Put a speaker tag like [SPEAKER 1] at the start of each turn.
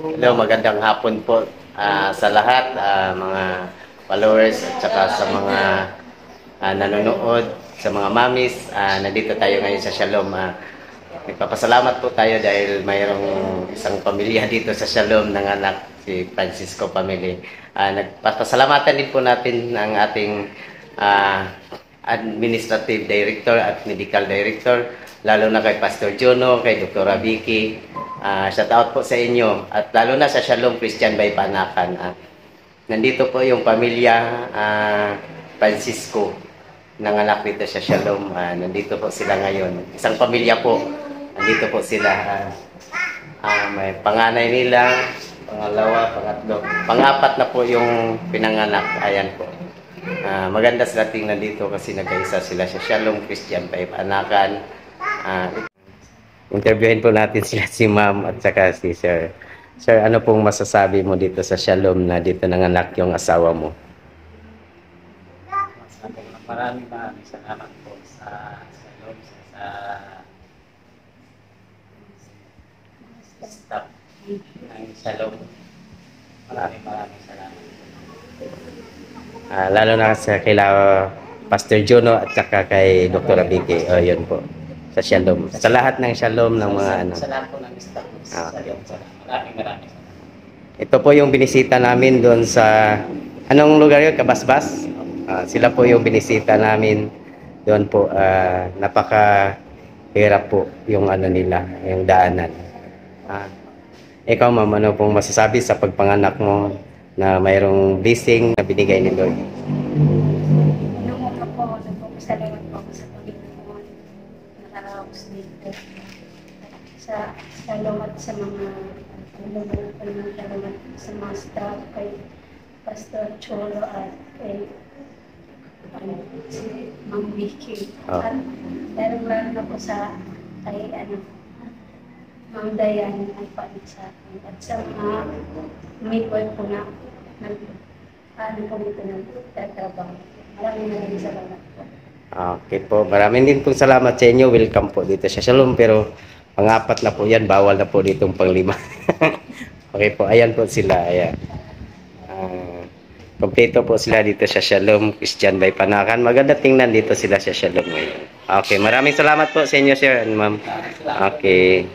[SPEAKER 1] Hello, magandang hapon po sa lahat, mga followers at saka sa mga nanonood, sa mga mamis. Nandito tayo ngayon sa Shalom. Nagpapasalamat po tayo dahil mayroong isang pamilya dito sa Shalom ng anak, si Francisco family. Nagpapasalamatan din po natin ang ating administrative director at medical director, lalo na kay Pastor Juno, kay Dr. Vicky. Shout out po sa inyo at lalo na sa Shalom Christian by Panakan. Nandito po yung pamilya Francisco ng anak dito sa Shalom. Nandito po sila ngayon. Isang pamilya po. Nandito po sila. May panganay nila, pangalawa, pangatlo. Pangapat na po yung pinanganak. Ayan po. Maganda sila tingnan dito kasi nag-isa sila sa Shalom Christian by Panakan. Interviewin po natin sila, si ma'am at saka si sir. Sir, ano pong masasabi mo dito sa Shalom na dito nanganak yung asawa mo?
[SPEAKER 2] Maraming salamat po sa Shalom, sa staff ng Shalom. Maraming salamat.
[SPEAKER 1] Lalo na sa kila Pastor Juno at saka kay Dr. Vicky. Yun po. Sa Shalom. Sa lahat ng Shalom ng mga ano.
[SPEAKER 2] Sa lahat po ng staff ng Shalom. Maraming salamat.
[SPEAKER 1] Ito po yung binisita namin doon sa anong lugar yun? Kabasbas? Sila po yung binisita namin doon po. Napakahirap po yung ano nila, yung daanan. Ikaw ma'am, ano pong masasabi sa pagpanganak mo na mayroong blessing na binigay ni Lord?
[SPEAKER 3] Nung una po, nagpapasalamat po ako sa Panginoon. Nakaraos dito. Sa salamat sa mga salamat sa mga staff, kay Pastor Cholo at kay si Ma'am Vicky. At lalo na po sa kay Ma'am Dayan ay paano sa akin. At sa mga midwife po na po dito nagtatrabaho. Maraming salamat po.
[SPEAKER 1] Okay po. Maraming din pong salamat sa inyo. Welcome po dito sa Shalom. Pero pang-apat na po yan. Bawal na po ditong pang-5. Okay po. Ayan po sila. Ayan. Kompleto po sila dito sa Shalom Christian by Panakan. Maganda tingnan dito sila sa Shalom ngayon. Okay. Maraming salamat po sa inyo, sir and ma'am. Okay.